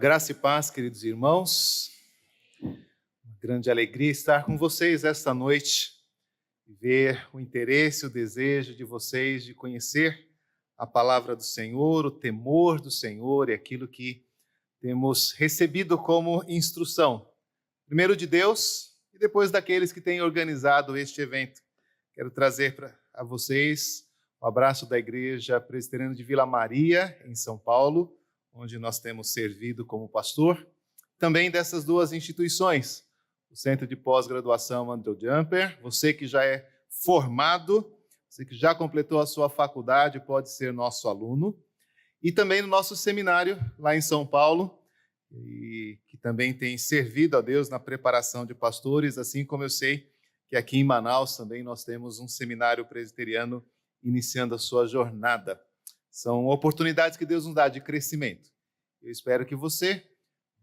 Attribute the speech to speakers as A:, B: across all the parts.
A: Graça e paz, queridos irmãos. Uma grande alegria estar com vocês esta noite e ver o interesse, o desejo de vocês de conhecer a palavra do Senhor, o temor do Senhor e aquilo que temos recebido como instrução. Primeiro de Deus e depois daqueles que têm organizado este evento. Quero trazer a vocês um abraço da Igreja Presbiteriana de Vila Maria, em São Paulo, onde nós temos servido como pastor. Também dessas duas instituições, o Centro de Pós-Graduação Andrew Jumper, você que já é formado, você que já completou a sua faculdade, pode ser nosso aluno. E também no nosso seminário, lá em São Paulo, e que também tem servido a Deus na preparação de pastores, assim como eu sei que aqui em Manaus também nós temos um seminário presbiteriano iniciando a sua jornada. São oportunidades que Deus nos dá de crescimento. Eu espero que você,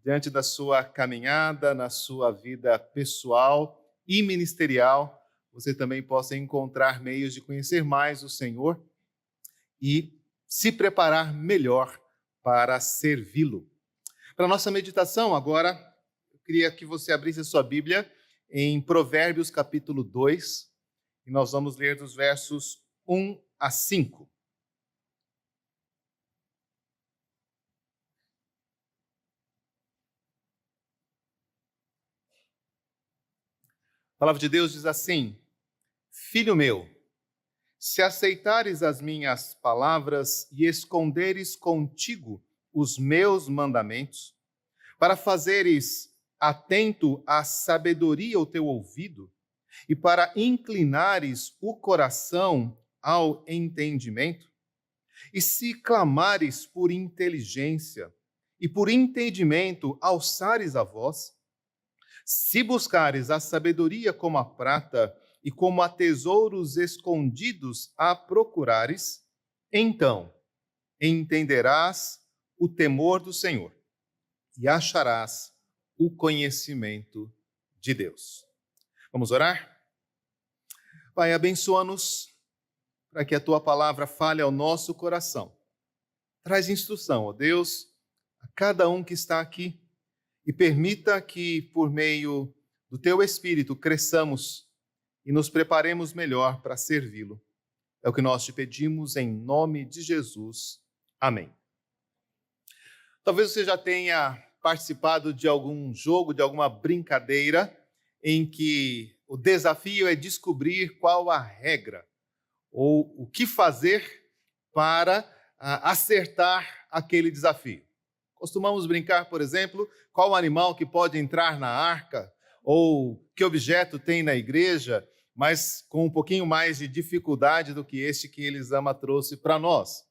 A: diante da sua caminhada, na sua vida pessoal e ministerial, você também possa encontrar meios de conhecer mais o Senhor e se preparar melhor para servi-lo. Para a nossa meditação agora, eu queria que você abrisse a sua Bíblia em Provérbios capítulo 2, e nós vamos ler dos versos 1 a 5. A palavra de Deus diz assim: Filho meu, se aceitares as minhas palavras e esconderes contigo os meus mandamentos, para fazeres atento à sabedoria o teu ouvido, e para inclinares o coração ao entendimento, e se clamares por inteligência e por entendimento alçares a voz, se buscares a sabedoria como a prata e como a tesouros escondidos a procurares, então entenderás o temor do Senhor e acharás o conhecimento de Deus. Vamos orar? Pai, abençoa-nos para que a tua palavra fale ao nosso coração. Traz instrução, ó Deus, a cada um que está aqui e permita que, por meio do teu Espírito, cresçamos e nos preparemos melhor para servi-lo. É o que nós te pedimos em nome de Jesus. Amém. Talvez você já tenha participado de algum jogo, de alguma brincadeira, em que o desafio é descobrir qual a regra ou o que fazer para acertar aquele desafio. Costumamos brincar, por exemplo, qual animal que pode entrar na arca, ou que objeto tem na igreja, mas com um pouquinho mais de dificuldade do que este que Elisama trouxe para nós.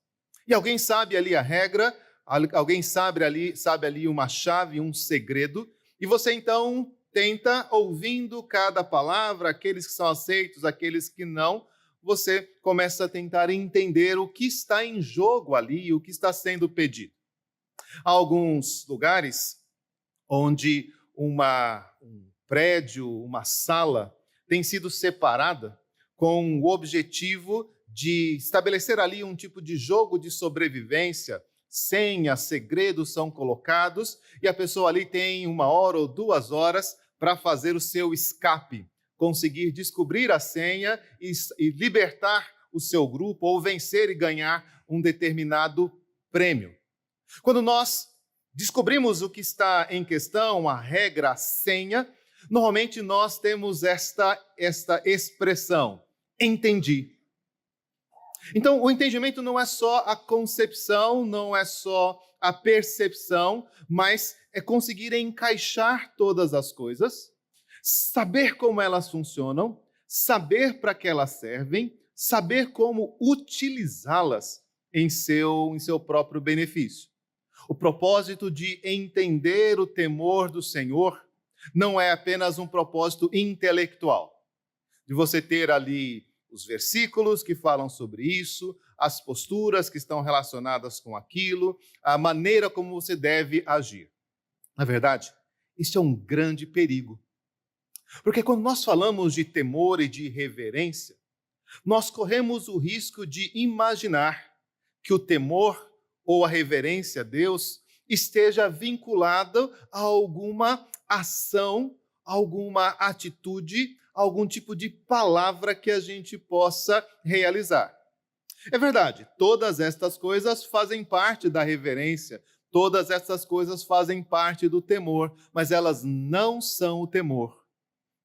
A: E alguém sabe ali a regra, alguém sabe ali uma chave, um segredo, e você então tenta, ouvindo cada palavra, aqueles que são aceitos, aqueles que não, você começa a tentar entender o que está em jogo ali, o que está sendo pedido. Há alguns lugares onde um prédio, uma sala, tem sido separada com o objetivo de estabelecer ali um tipo de jogo de sobrevivência. Senhas, segredos são colocados e a pessoa ali tem 1 hora ou 2 horas para fazer o seu escape, conseguir descobrir a senha e libertar o seu grupo ou vencer e ganhar um determinado prêmio. Quando nós descobrimos o que está em questão, a regra, a senha, normalmente nós temos esta expressão: entendi. Então, o entendimento não é só a concepção, não é só a percepção, mas é conseguir encaixar todas as coisas, saber como elas funcionam, saber para que elas servem, saber como utilizá-las em seu próprio benefício. O propósito de entender o temor do Senhor não é apenas um propósito intelectual, de você ter ali os versículos que falam sobre isso, as posturas que estão relacionadas com aquilo, a maneira como você deve agir. Na verdade, este é um grande perigo. Porque quando nós falamos de temor e de reverência, nós corremos o risco de imaginar que o temor ou a reverência a Deus esteja vinculado a alguma ação, alguma atitude, algum tipo de palavra que a gente possa realizar. É verdade, todas estas coisas fazem parte da reverência, todas essas coisas fazem parte do temor, mas elas não são o temor,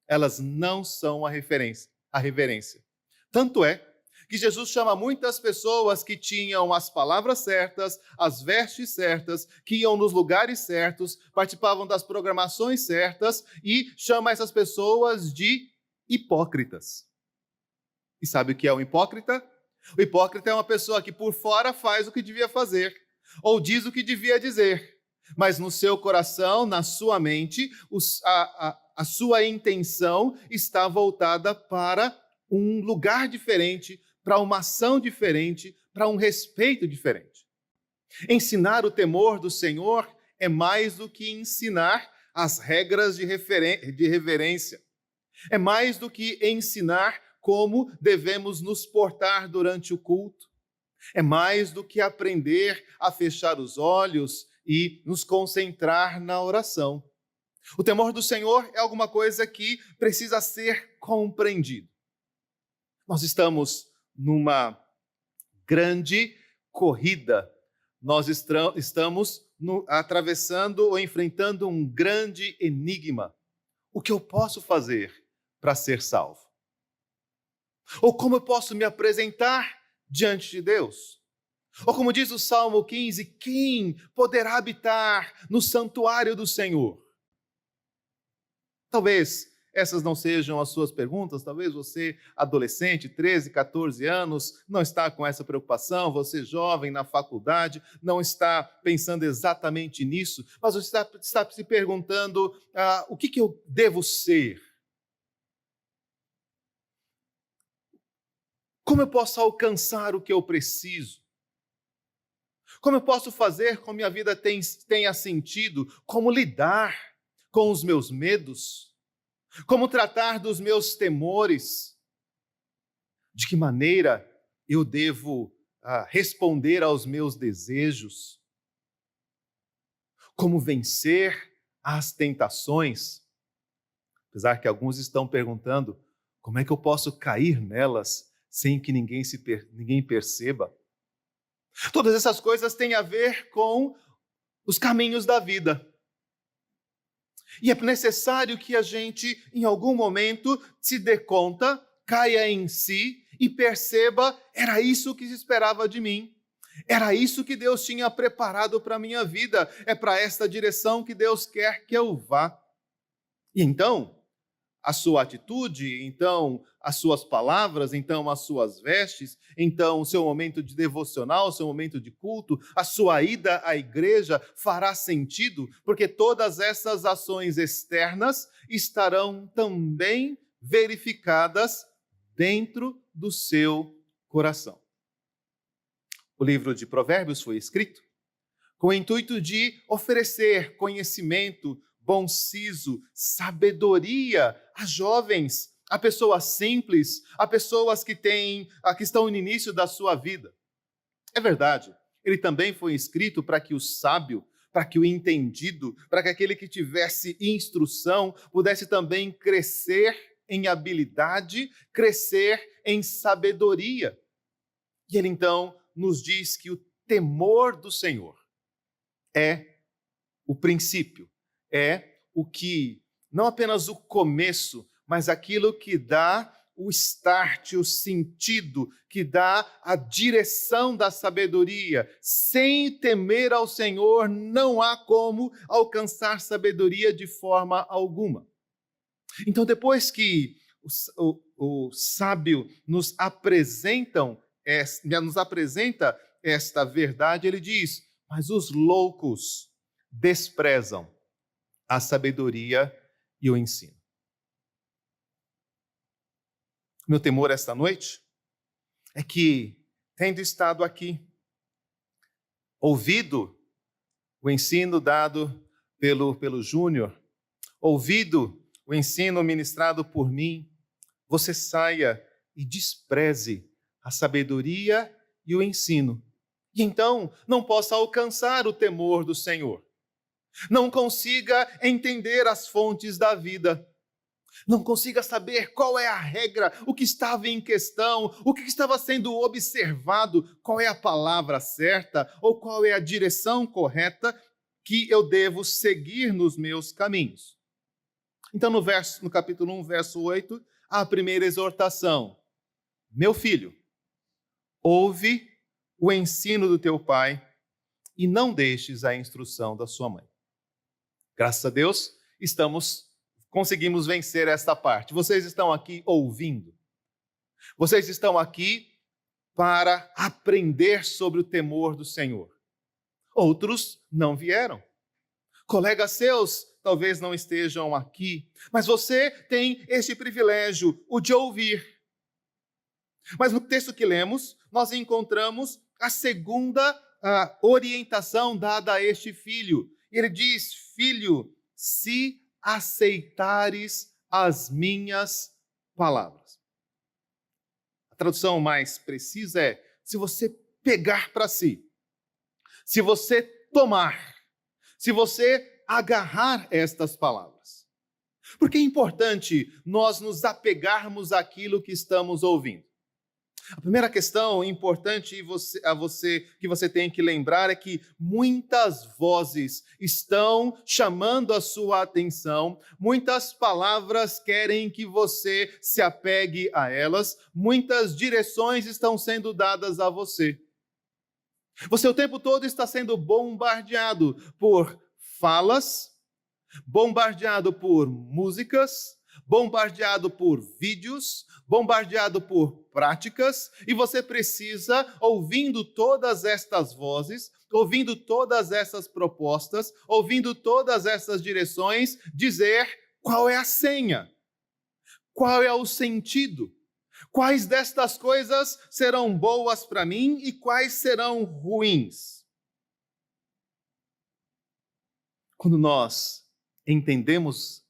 A: elas não são a reverência. Tanto é que Jesus chama muitas pessoas que tinham as palavras certas, as vestes certas, que iam nos lugares certos, participavam das programações certas e chama essas pessoas de hipócritas. E sabe o que é um hipócrita? O hipócrita é uma pessoa que por fora faz o que devia fazer, ou diz o que devia dizer, mas no seu coração, na sua mente, a sua intenção está voltada para um lugar diferente, para uma ação diferente, para um respeito diferente. Ensinar o temor do Senhor é mais do que ensinar as regras de reverência. É mais do que ensinar como devemos nos portar durante o culto. É mais do que aprender a fechar os olhos e nos concentrar na oração. O temor do Senhor é alguma coisa que precisa ser compreendido. Nós estamos numa grande corrida. Nós estamos atravessando ou enfrentando um grande enigma. O que eu posso fazer para ser salvo? Ou como eu posso me apresentar diante de Deus? Ou como diz o Salmo 15, quem poderá habitar no santuário do Senhor? Talvez essas não sejam as suas perguntas, talvez você, adolescente, 13, 14 anos, não está com essa preocupação, você jovem na faculdade, não está pensando exatamente nisso, mas você está se perguntando, o que eu devo ser? Como eu posso alcançar o que eu preciso? Como eu posso fazer com que minha vida tenha sentido? Como lidar com os meus medos? Como tratar dos meus temores? De que maneira eu devo responder aos meus desejos? Como vencer as tentações? Apesar que alguns estão perguntando, como é que eu posso cair nelas sem que ninguém perceba? Todas essas coisas têm a ver com os caminhos da vida. E é necessário que a gente, em algum momento, se dê conta, caia em si e perceba, era isso que se esperava de mim. Era isso que Deus tinha preparado para a minha vida. É para esta direção que Deus quer que eu vá. E então, a sua atitude, então as suas palavras, então as suas vestes, então o seu momento de devocional, o seu momento de culto, a sua ida à igreja fará sentido, porque todas essas ações externas estarão também verificadas dentro do seu coração. O livro de Provérbios foi escrito com o intuito de oferecer conhecimento, bom siso, sabedoria a jovens, a pessoas simples, a pessoas que estão no início da sua vida. É verdade, ele também foi escrito para que o sábio, para que o entendido, para que aquele que tivesse instrução pudesse também crescer em habilidade, crescer em sabedoria. E ele então nos diz que o temor do Senhor é o princípio, é o que, não apenas o começo, mas aquilo que dá o start, o sentido, que dá a direção da sabedoria. Sem temer ao Senhor, não há como alcançar sabedoria de forma alguma. Então, depois que o sábio nos apresenta esta verdade, ele diz, mas os loucos desprezam a sabedoria e o ensino. Meu temor esta noite é que, tendo estado aqui, ouvido o ensino dado pelo Júnior, ouvido o ensino ministrado por mim, você saia e despreze a sabedoria e o ensino e então não possa alcançar o temor do Senhor, não consiga entender as fontes da vida, não consiga saber qual é a regra, o que estava em questão, o que estava sendo observado, qual é a palavra certa ou qual é a direção correta que eu devo seguir nos meus caminhos. Então, no capítulo 1, verso 8, a primeira exortação: meu filho, ouve o ensino do teu pai e não deixes a instrução da sua mãe. Graças a Deus, conseguimos vencer esta parte. Vocês estão aqui ouvindo. Vocês estão aqui para aprender sobre o temor do Senhor. Outros não vieram. Colegas seus talvez não estejam aqui, mas você tem este privilégio, o de ouvir. Mas no texto que lemos, nós encontramos a segunda orientação dada a este filho. Ele diz: filho, se aceitares as minhas palavras. A tradução mais precisa é: se você pegar para si, se você tomar, se você agarrar estas palavras. Porque é importante nós nos apegarmos àquilo que estamos ouvindo. A primeira questão importante que você tem que lembrar é que muitas vozes estão chamando a sua atenção, muitas palavras querem que você se apegue a elas, muitas direções estão sendo dadas a você. Você o tempo todo está sendo bombardeado por falas, bombardeado por músicas, bombardeado por vídeos, bombardeado por práticas, e você precisa, ouvindo todas estas vozes, ouvindo todas essas propostas, ouvindo todas essas direções, dizer qual é a senha, qual é o sentido, quais destas coisas serão boas para mim e quais serão ruins. Quando nós entendemos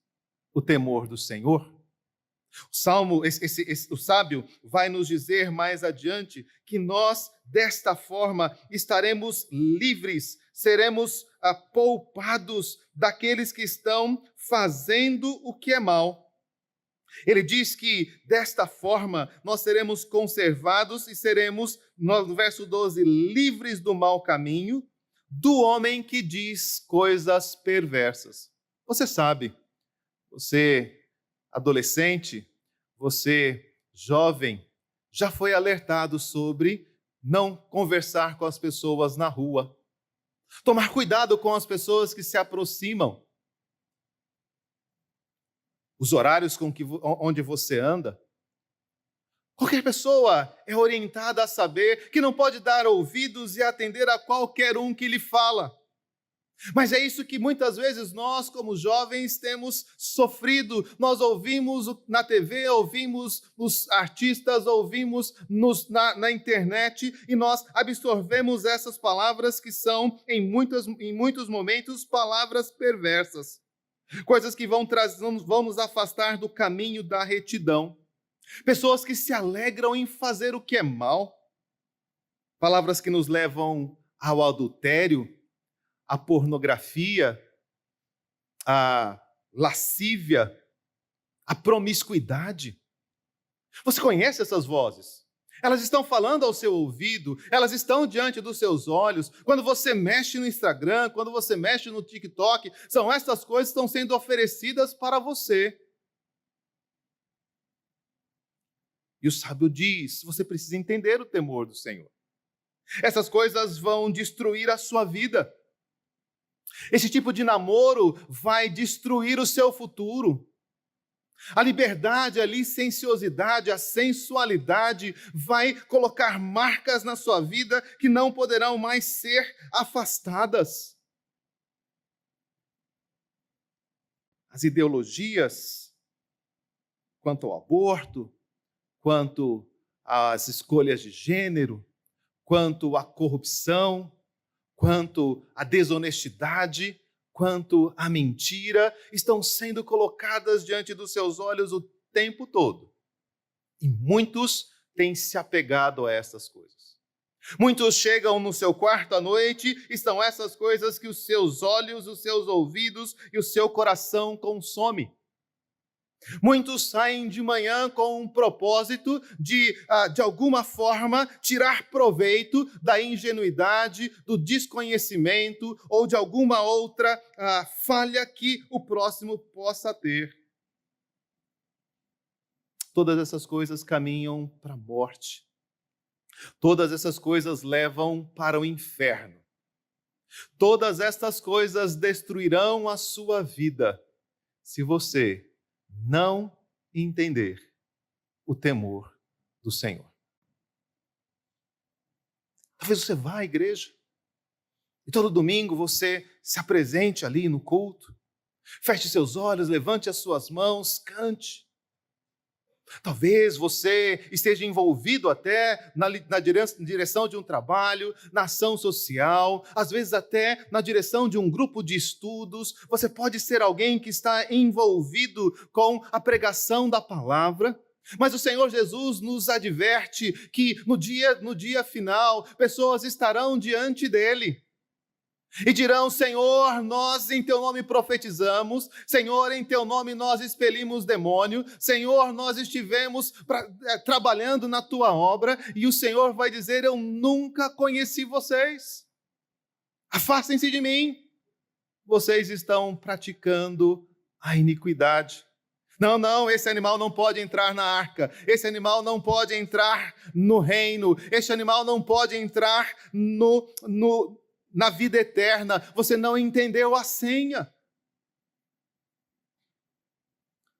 A: o temor do Senhor, o sábio vai nos dizer mais adiante que nós, desta forma, estaremos livres, seremos poupados daqueles que estão fazendo o que é mal. Ele diz que, desta forma, nós seremos conservados e seremos, no verso 12, livres do mau caminho, do homem que diz coisas perversas. Você sabe, você adolescente, você jovem, já foi alertado sobre não conversar com as pessoas na rua, tomar cuidado com as pessoas que se aproximam, os horários onde você anda. Qualquer pessoa é orientada a saber que não pode dar ouvidos e atender a qualquer um que lhe fala. Mas é isso que muitas vezes nós, como jovens, temos sofrido. Nós ouvimos na TV, ouvimos os artistas, ouvimos na internet e nós absorvemos essas palavras que são, em muitos momentos, palavras perversas. Coisas que vão nos afastar do caminho da retidão. Pessoas que se alegram em fazer o que é mal. Palavras que nos levam ao adultério, à pornografia, à lascívia, à promiscuidade. Você conhece essas vozes? Elas estão falando ao seu ouvido, elas estão diante dos seus olhos. Quando você mexe no Instagram, quando você mexe no TikTok, são essas coisas que estão sendo oferecidas para você. E o sábio diz: você precisa entender o temor do Senhor. Essas coisas vão destruir a sua vida. Esse tipo de namoro vai destruir o seu futuro. A liberdade, a licenciosidade, a sensualidade vai colocar marcas na sua vida que não poderão mais ser afastadas. As ideologias quanto ao aborto, quanto às escolhas de gênero, quanto à corrupção, quanto à desonestidade, quanto à mentira, estão sendo colocadas diante dos seus olhos o tempo todo. E muitos têm se apegado a essas coisas. Muitos chegam no seu quarto à noite e são essas coisas que os seus olhos, os seus ouvidos e o seu coração consomem. Muitos saem de manhã com um propósito de alguma forma, tirar proveito da ingenuidade, do desconhecimento ou de alguma outra falha que o próximo possa ter. Todas essas coisas caminham para a morte. Todas essas coisas levam para o inferno. Todas estas coisas destruirão a sua vida se você não entender o temor do Senhor. Talvez você vá à igreja e todo domingo você se apresente ali no culto, feche seus olhos, levante as suas mãos, cante. Talvez você esteja envolvido até na direção de um trabalho, na ação social, às vezes até na direção de um grupo de estudos. Você pode ser alguém que está envolvido com a pregação da palavra. Mas o Senhor Jesus nos adverte que no dia final, pessoas estarão diante dele. E dirão: Senhor, nós em teu nome profetizamos, Senhor, em teu nome nós expelimos demônio, Senhor, nós estivemos trabalhando na tua obra, e o Senhor vai dizer: eu nunca conheci vocês, afastem-se de mim, vocês estão praticando a iniquidade. Não, esse animal não pode entrar na arca, esse animal não pode entrar no reino, esse animal não pode entrar na vida eterna. Você não entendeu a senha.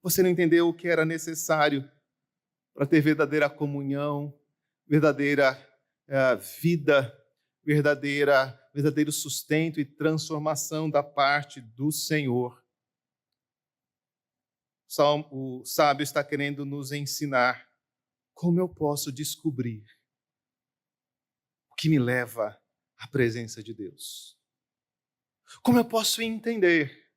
A: Você não entendeu o que era necessário para ter verdadeira comunhão, verdadeira vida, verdadeiro sustento e transformação da parte do Senhor. O sábio está querendo nos ensinar como eu posso descobrir o que me leva à presença de Deus. Como eu posso entender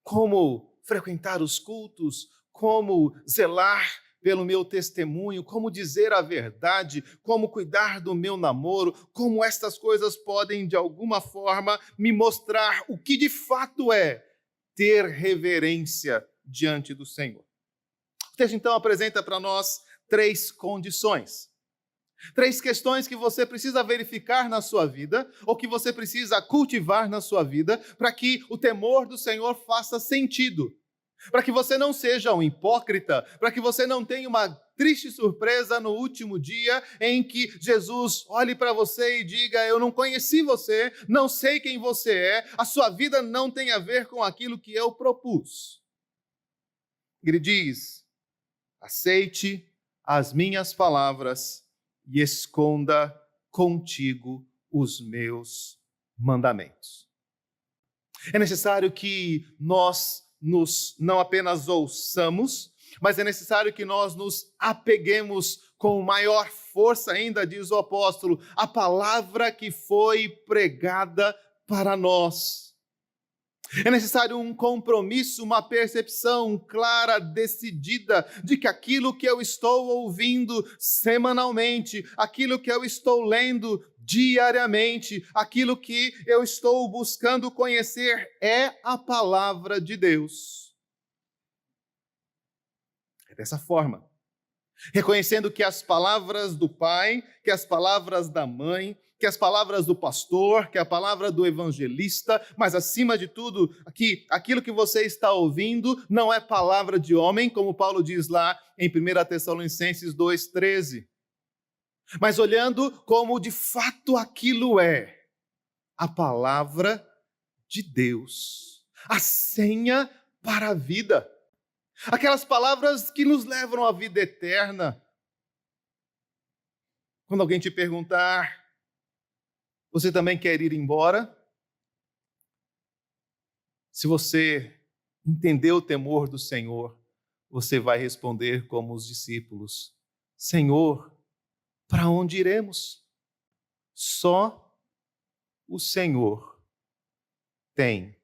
A: como frequentar os cultos, como zelar pelo meu testemunho, como dizer a verdade, como cuidar do meu namoro, como estas coisas podem, de alguma forma, me mostrar o que de fato é ter reverência diante do Senhor. O texto, então, apresenta para nós 3 condições. 3 questões que você precisa verificar na sua vida, ou que você precisa cultivar na sua vida, para que o temor do Senhor faça sentido. Para que você não seja um hipócrita, para que você não tenha uma triste surpresa no último dia, em que Jesus olhe para você e diga: eu não conheci você, não sei quem você é, a sua vida não tem a ver com aquilo que eu propus. Ele diz: aceite as minhas palavras e esconda contigo os meus mandamentos. É necessário que nós não apenas ouçamos, mas é necessário que nós nos apeguemos com maior força ainda, diz o apóstolo, a palavra que foi pregada para nós. É necessário um compromisso, uma percepção clara, decidida, de que aquilo que eu estou ouvindo semanalmente, aquilo que eu estou lendo diariamente, aquilo que eu estou buscando conhecer é a palavra de Deus. É dessa forma, reconhecendo que as palavras do pai, que as palavras da mãe, que as palavras do pastor, que a palavra do evangelista, mas acima de tudo, aquilo que você está ouvindo não é palavra de homem, como Paulo diz lá em 1 Tessalonicenses 2,13. Mas olhando como de fato aquilo é a palavra de Deus, a senha para a vida. Aquelas palavras que nos levam à vida eterna. Quando alguém te perguntar: você também quer ir embora? Se você entender o temor do Senhor, você vai responder como os discípulos: Senhor, para onde iremos? Só o Senhor tem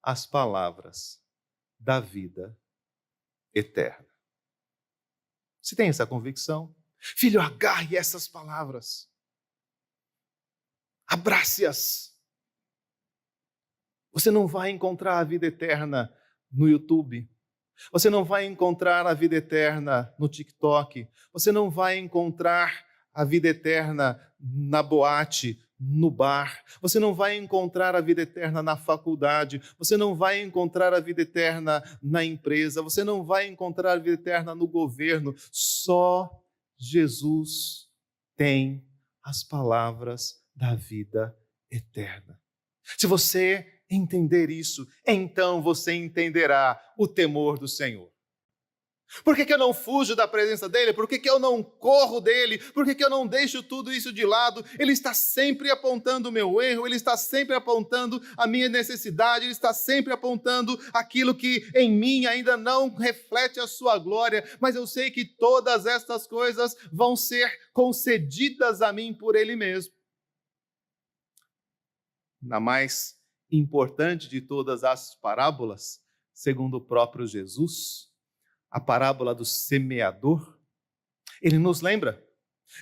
A: as palavras da vida eterna. Você tem essa convicção? Filho, agarre essas palavras. Abrace-as. Você não vai encontrar a vida eterna no YouTube. Você não vai encontrar a vida eterna no TikTok. Você não vai encontrar a vida eterna na boate, no bar. Você não vai encontrar a vida eterna na faculdade. Você não vai encontrar a vida eterna na empresa. Você não vai encontrar a vida eterna no governo. Só Jesus tem as palavras da vida eterna. Se você entender isso, então você entenderá o temor do Senhor. Por que eu não fujo da presença dele? Por que eu não corro dele? Por que eu não deixo tudo isso de lado? Ele está sempre apontando o meu erro, ele está sempre apontando a minha necessidade, ele está sempre apontando aquilo que em mim ainda não reflete a sua glória, mas eu sei que todas estas coisas vão ser concedidas a mim por ele mesmo. Na mais importante de todas as parábolas, segundo o próprio Jesus, a parábola do semeador, ele nos lembra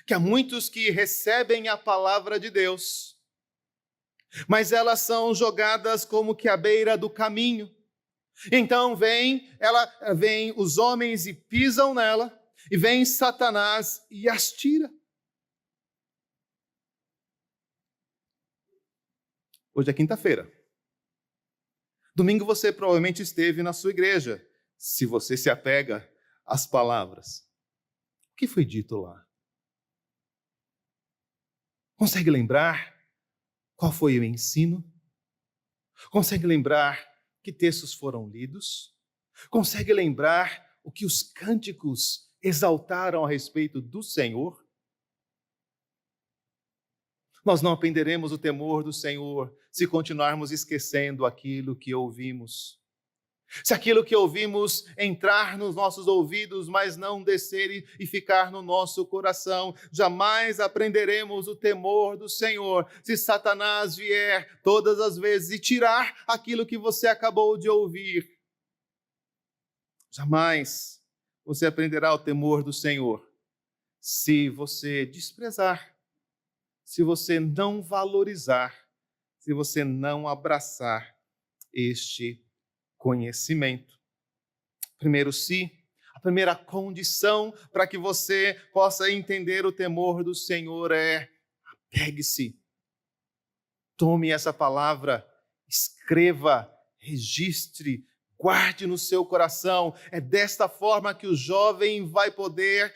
A: que há muitos que recebem a palavra de Deus, mas elas são jogadas como que à beira do caminho. Então vem os homens e pisam nela, e vem Satanás e as tira. Hoje é quinta-feira. Domingo você provavelmente esteve na sua igreja, se você se apega às palavras. O que foi dito lá? Consegue lembrar qual foi o ensino? Consegue lembrar que textos foram lidos? Consegue lembrar o que os cânticos exaltaram a respeito do Senhor? Nós não aprenderemos o temor do Senhor se continuarmos esquecendo aquilo que ouvimos. Se aquilo que ouvimos entrar nos nossos ouvidos, mas não descer e ficar no nosso coração, jamais aprenderemos o temor do Senhor. Se Satanás vier todas as vezes e tirar aquilo que você acabou de ouvir, jamais você aprenderá o temor do Senhor se você desprezar, se você não valorizar, se você não abraçar este conhecimento. Primeiro, a primeira condição para que você possa entender o temor do Senhor é: apegue-se. Tome essa palavra, escreva, registre, guarde no seu coração. É desta forma que o jovem vai poder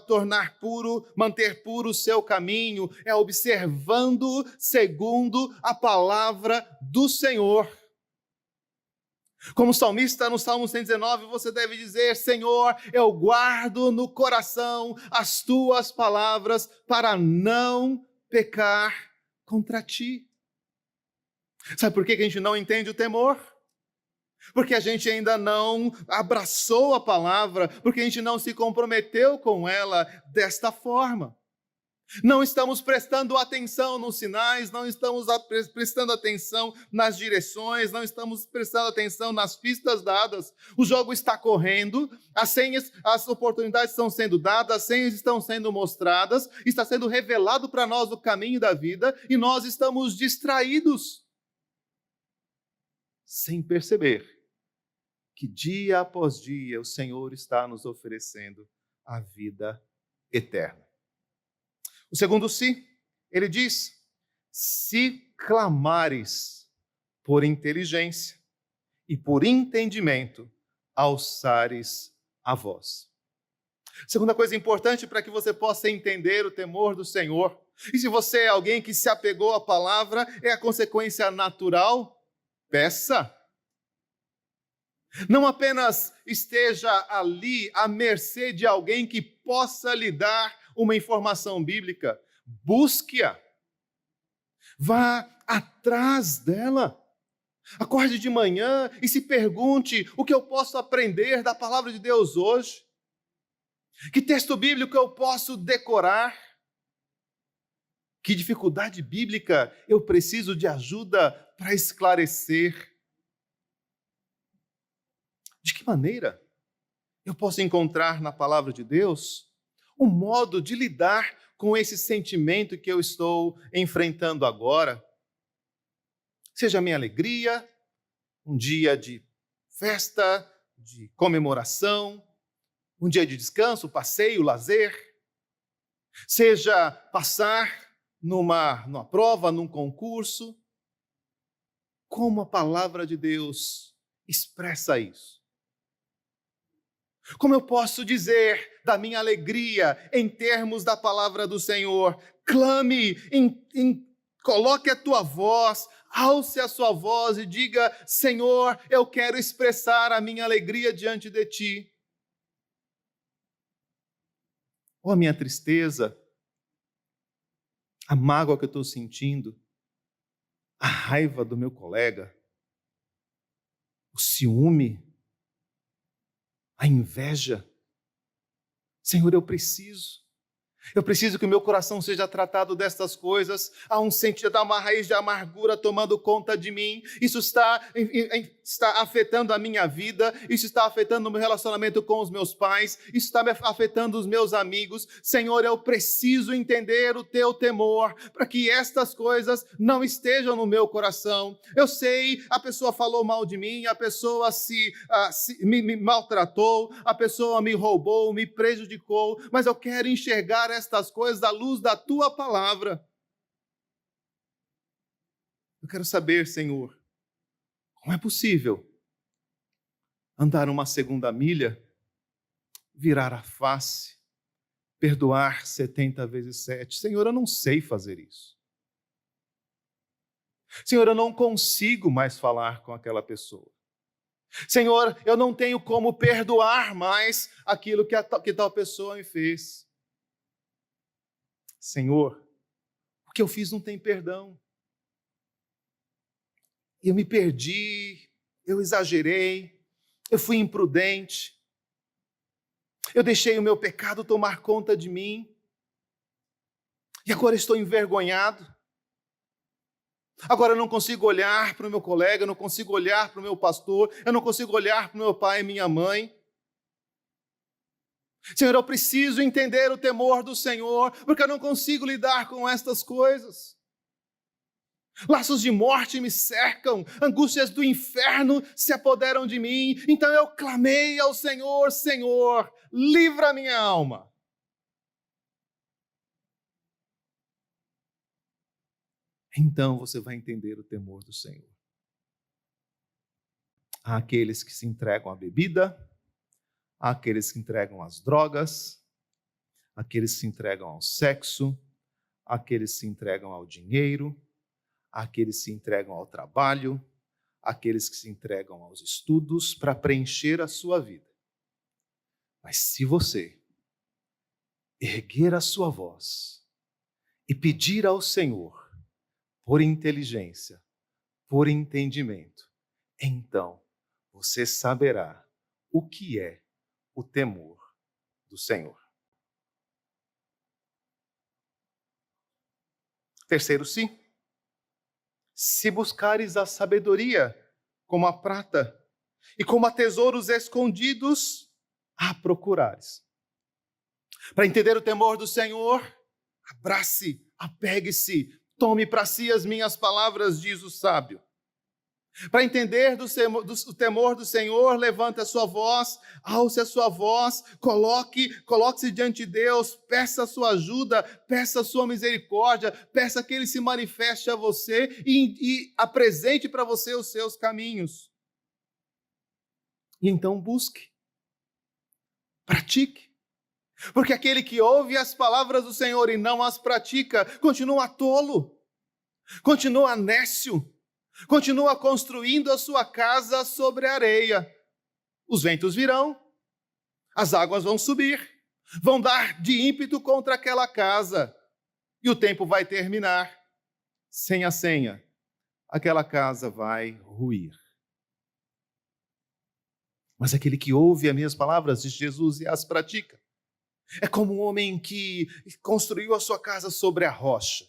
A: tornar puro, manter puro o seu caminho. É observando segundo a palavra do Senhor. Como salmista no Salmo 119, você deve dizer: Senhor, eu guardo no coração as tuas palavras para não pecar contra ti. Sabe por que a gente não entende o temor? Porque a gente ainda não abraçou a palavra, porque a gente não se comprometeu com ela desta forma. Não estamos prestando atenção nos sinais, não estamos prestando atenção nas direções, não estamos prestando atenção nas pistas dadas. O jogo está correndo, as senhas, as oportunidades estão sendo dadas, as senhas estão sendo mostradas, está sendo revelado para nós o caminho da vida e nós estamos distraídos, sem perceber que dia após dia o Senhor está nos oferecendo a vida eterna. O segundo ele diz: se clamares por inteligência e por entendimento, alçares a voz. Segunda coisa importante para que você possa entender o temor do Senhor, e se você é alguém que se apegou à palavra, é a consequência natural: peça. Não apenas esteja ali à mercê de alguém que possa lhe dar uma informação bíblica, busque-a. Vá atrás dela. Acorde de manhã e se pergunte: o que eu posso aprender da palavra de Deus hoje? Que texto bíblico eu posso decorar? Que dificuldade bíblica eu preciso de ajuda para esclarecer? De que maneira eu posso encontrar na palavra de Deus um modo de lidar com esse sentimento que eu estou enfrentando agora. Seja a minha alegria, um dia de festa, de comemoração, um dia de descanso, passeio, lazer. Seja passar numa prova, num concurso. Como a palavra de Deus expressa isso? Como eu posso dizer da minha alegria em termos da palavra do Senhor? Clame, coloque a tua voz, alce a sua voz e diga: Senhor, eu quero expressar a minha alegria diante de ti. Ou a minha tristeza, a mágoa que eu estou sentindo, a raiva do meu colega, o ciúme, a inveja. Senhor, eu preciso que o meu coração seja tratado destas coisas. Há um sentimento, há uma raiz de amargura tomando conta de mim. Isso está afetando a minha vida, isso está afetando o meu relacionamento com os meus pais, isso está afetando os meus amigos. Senhor, eu preciso entender o teu temor, para que estas coisas não estejam no meu coração. Eu sei, a pessoa falou mal de mim, a pessoa me maltratou, a pessoa me roubou, me prejudicou, mas eu quero enxergar estas coisas à luz da tua palavra. Eu quero saber, Senhor, como é possível andar uma segunda milha, virar a face, perdoar 70 vezes 7? Senhor, eu não sei fazer isso. Senhor, eu não consigo mais falar com aquela pessoa. Senhor, eu não tenho como perdoar mais aquilo que tal pessoa me fez. Senhor, o que eu fiz não tem perdão. Eu me perdi, eu exagerei, eu fui imprudente, eu deixei o meu pecado tomar conta de mim, e agora estou envergonhado. Agora eu não consigo olhar para o meu colega, eu não consigo olhar para o meu pastor, eu não consigo olhar para o meu pai e minha mãe. Senhor, eu preciso entender o temor do Senhor, porque eu não consigo lidar com estas coisas. Laços de morte me cercam, angústias do inferno se apoderam de mim. Então eu clamei ao Senhor: Senhor, livra a minha alma. Então você vai entender o temor do Senhor. Há aqueles que se entregam à bebida, há aqueles que entregam às drogas, aqueles que se entregam ao sexo, aqueles que se entregam ao dinheiro, aqueles que se entregam ao trabalho, aqueles que se entregam aos estudos para preencher a sua vida. Mas se você erguer a sua voz e pedir ao Senhor por inteligência, por entendimento, então você saberá o que é o temor do Senhor. Terceiro sim. Se buscares a sabedoria como a prata e como a tesouros escondidos, a procurares. Para entender o temor do Senhor, abrace, apegue-se, tome para si as minhas palavras, diz o sábio. Para entender o temor do Senhor, levante a sua voz, alce a sua voz, coloque-se diante de Deus, peça a sua ajuda, peça a sua misericórdia, peça que Ele se manifeste a você e apresente para você os seus caminhos. E então busque, pratique. Porque aquele que ouve as palavras do Senhor e não as pratica, continua tolo, continua nécio, continua construindo a sua casa sobre a areia. Os ventos virão, as águas vão subir, vão dar de ímpeto contra aquela casa, e o tempo vai terminar. Sem a senha, aquela casa vai ruir. Mas aquele que ouve as minhas palavras, diz Jesus, e as pratica, é como um homem que construiu a sua casa sobre a rocha.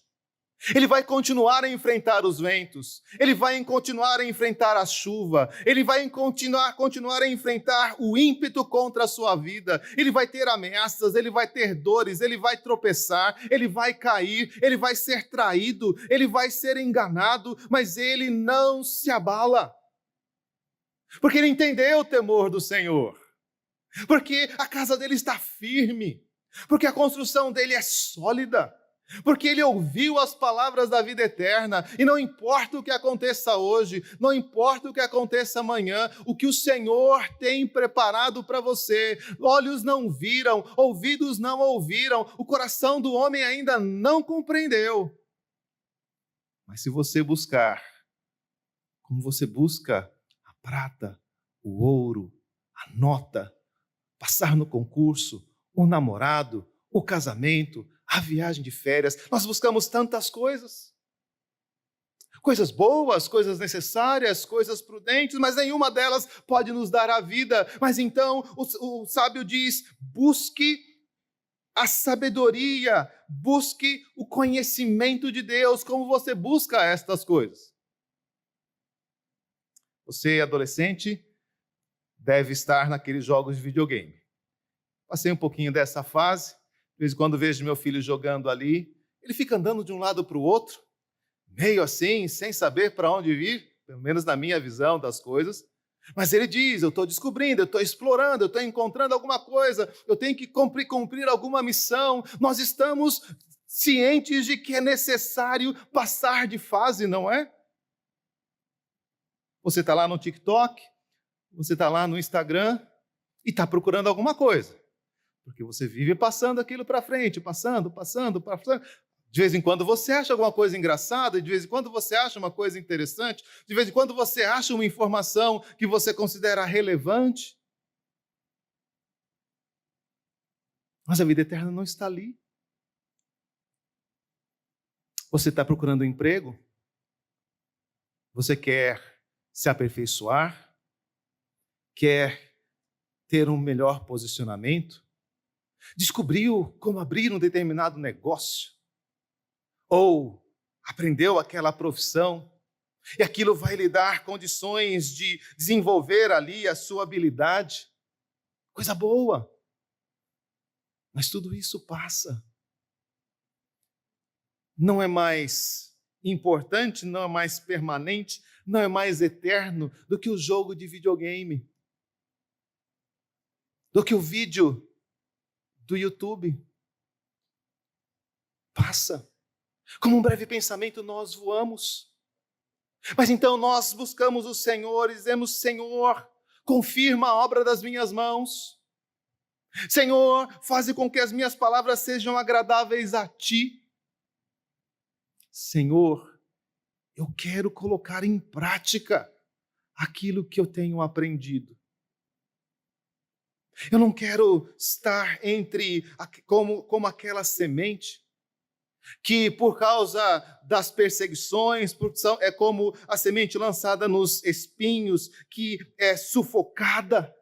A: Ele vai continuar a enfrentar os ventos, ele vai continuar a enfrentar a chuva, ele vai continuar a enfrentar o ímpeto contra a sua vida, ele vai ter ameaças, ele vai ter dores, ele vai tropeçar, ele vai cair, ele vai ser traído, ele vai ser enganado, mas ele não se abala, porque ele entendeu o temor do Senhor, porque a casa dele está firme, porque a construção dele é sólida, porque ele ouviu as palavras da vida eterna, e não importa o que aconteça hoje, não importa o que aconteça amanhã, o que o Senhor tem preparado para você, olhos não viram, ouvidos não ouviram, o coração do homem ainda não compreendeu. Mas se você buscar, como você busca a prata, o ouro, a nota, passar no concurso, o namorado, o casamento, a viagem de férias, nós buscamos tantas coisas. Coisas boas, coisas necessárias, coisas prudentes, mas nenhuma delas pode nos dar a vida. Mas então o sábio diz: busque a sabedoria, busque o conhecimento de Deus. Como você busca estas coisas? Você, adolescente, deve estar naqueles jogos de videogame. Passei um pouquinho dessa fase. De vez em quando vejo meu filho jogando ali, ele fica andando de um lado para o outro, meio assim, sem saber para onde vir, pelo menos na minha visão das coisas. Mas ele diz: eu estou descobrindo, eu estou explorando, eu estou encontrando alguma coisa, eu tenho que cumprir alguma missão. Nós estamos cientes de que é necessário passar de fase, não é? Você está lá no TikTok, você está lá no Instagram e está procurando alguma coisa. Porque você vive passando aquilo para frente, passando. De vez em quando você acha alguma coisa engraçada, de vez em quando você acha uma coisa interessante, de vez em quando você acha uma informação que você considera relevante. Mas a vida eterna não está ali. Você está procurando um emprego? Você quer se aperfeiçoar? Quer ter um melhor posicionamento? Descobriu como abrir um determinado negócio, ou aprendeu aquela profissão, e aquilo vai lhe dar condições de desenvolver ali a sua habilidade. Coisa boa. Mas tudo isso passa. Não é mais importante, não é mais permanente, não é mais eterno do que o jogo de videogame, do que o vídeo do YouTube. Passa. Como um breve pensamento nós voamos. Mas então nós buscamos o Senhor e dizemos: Senhor, confirma a obra das minhas mãos. Senhor, faze com que as minhas palavras sejam agradáveis a Ti. Senhor, eu quero colocar em prática aquilo que eu tenho aprendido. Eu não quero estar como aquela semente que, por causa das perseguições, é como a semente lançada nos espinhos, que é sufocada.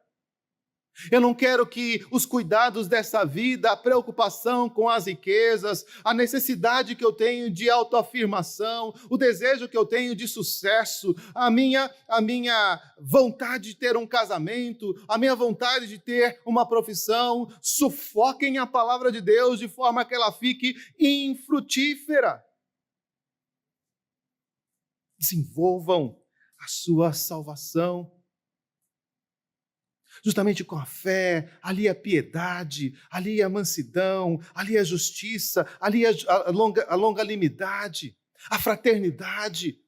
A: Eu não quero que os cuidados dessa vida, a preocupação com as riquezas, a necessidade que eu tenho de autoafirmação, o desejo que eu tenho de sucesso, a minha vontade de ter um casamento, a minha vontade de ter uma profissão, sufoquem a palavra de Deus de forma que ela fique infrutífera. Desenvolvam a sua salvação justamente com a fé. Ali é a piedade, ali é a mansidão, ali é a justiça, ali é a longanimidade, a fraternidade.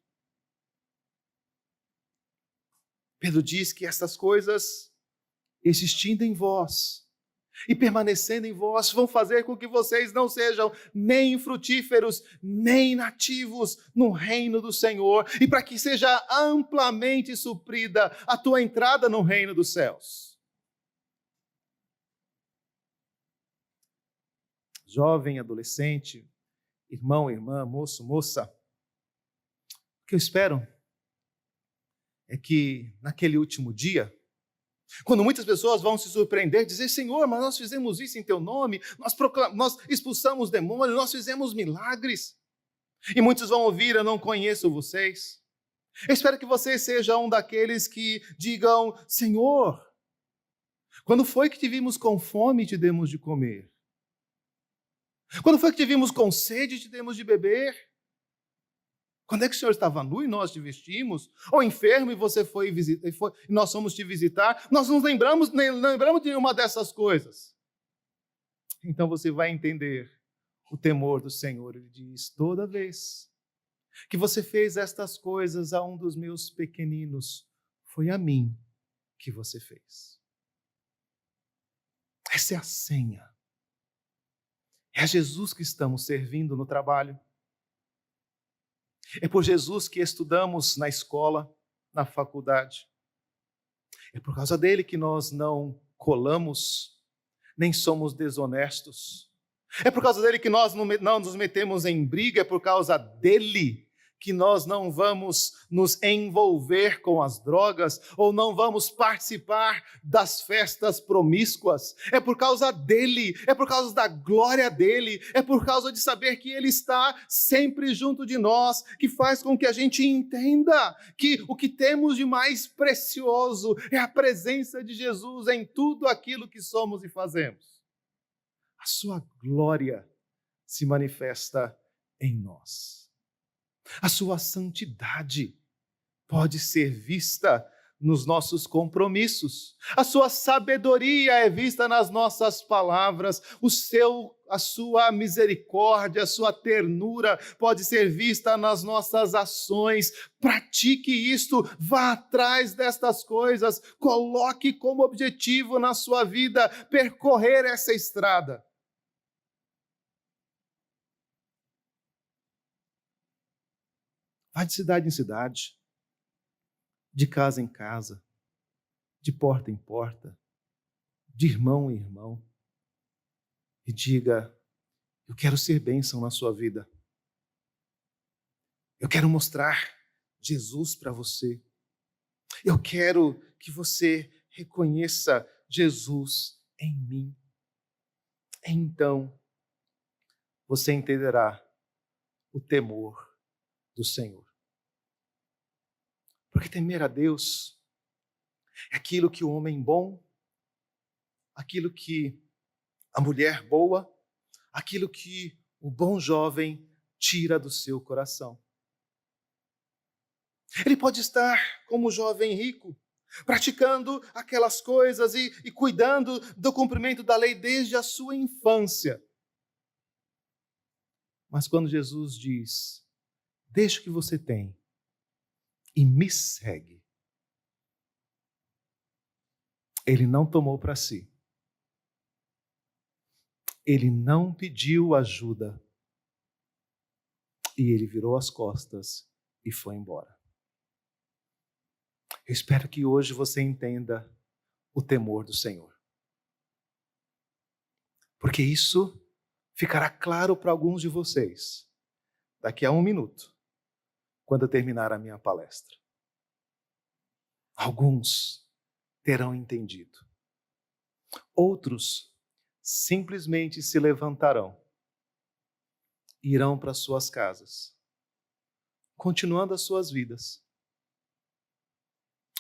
A: Pedro diz que essas coisas, existindo em vós e permanecendo em vós, vão fazer com que vocês não sejam nem frutíferos, nem nativos no reino do Senhor, e para que seja amplamente suprida a tua entrada no reino dos céus. Jovem, adolescente, irmão, irmã, moço, moça, o que eu espero é que naquele último dia, quando muitas pessoas vão se surpreender, dizer: Senhor, mas nós fizemos isso em Teu nome, nós expulsamos demônios, nós fizemos milagres. E muitos vão ouvir: eu não conheço vocês. Eu espero que você seja um daqueles que digam: Senhor, quando foi que te vimos com fome e te demos de comer? Quando foi que te vimos com sede e te demos de beber? Quando é que o Senhor estava nu e nós te vestimos? Ou enfermo e você foi visitar, e nós fomos te visitar? Nós não lembramos, nem lembramos de nenhuma dessas coisas. Então você vai entender o temor do Senhor. Ele diz: toda vez que você fez estas coisas a um dos meus pequeninos, foi a mim que você fez. Essa é a senha. É a Jesus que estamos servindo no trabalho. É por Jesus que estudamos na escola, na faculdade. É por causa dele que nós não colamos, nem somos desonestos. É por causa dele que nós não nos metemos em briga. É por causa dele que nós não vamos nos envolver com as drogas ou não vamos participar das festas promíscuas. É por causa dele, é por causa da glória dele, é por causa de saber que ele está sempre junto de nós, que faz com que a gente entenda que o que temos de mais precioso é a presença de Jesus em tudo aquilo que somos e fazemos. A sua glória se manifesta em nós. A sua santidade pode ser vista nos nossos compromissos. A sua sabedoria é vista nas nossas palavras. A sua misericórdia, a sua ternura pode ser vista nas nossas ações. Pratique isto, vá atrás destas coisas, coloque como objetivo na sua vida percorrer essa estrada. Vá de cidade em cidade, de casa em casa, de porta em porta, de irmão em irmão, e diga: eu quero ser bênção na sua vida. Eu quero mostrar Jesus para você. Eu quero que você reconheça Jesus em mim. Então, você entenderá o temor do Senhor. Porque temer a Deus é aquilo que o homem bom, aquilo que a mulher boa, aquilo que o bom jovem tira do seu coração. Ele pode estar como o jovem rico, praticando aquelas coisas e cuidando do cumprimento da lei desde a sua infância. Mas quando Jesus diz: deixa o que você tem e me segue, ele não tomou para si. Ele não pediu ajuda. E ele virou as costas e foi embora. Eu espero que hoje você entenda o temor do Senhor. Porque isso ficará claro para alguns de vocês daqui a 1 minuto, quando eu terminar a minha palestra. Alguns terão entendido. Outros simplesmente se levantarão, irão para suas casas, continuando as suas vidas,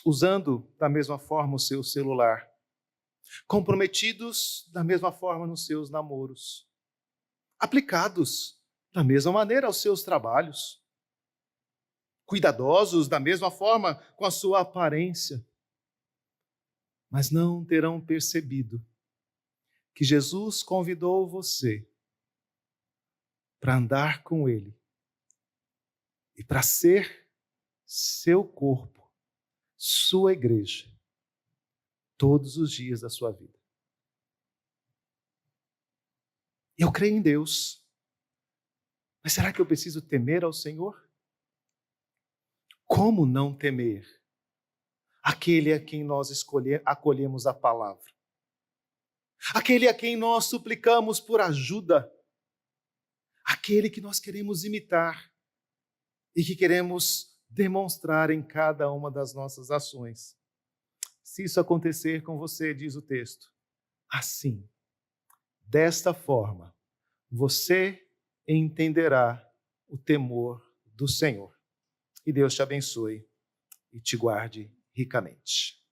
A: usando da mesma forma o seu celular, comprometidos da mesma forma nos seus namoros, aplicados da mesma maneira aos seus trabalhos, cuidadosos da mesma forma com a sua aparência, mas não terão percebido que Jesus convidou você para andar com Ele e para ser seu corpo, sua igreja, todos os dias da sua vida. Eu creio em Deus, mas será que eu preciso temer ao Senhor? Como não temer aquele a quem nós acolhemos a palavra? Aquele a quem nós suplicamos por ajuda? Aquele que nós queremos imitar e que queremos demonstrar em cada uma das nossas ações. Se isso acontecer com você, diz o texto, assim, desta forma, você entenderá o temor do Senhor. E Deus te abençoe e te guarde ricamente.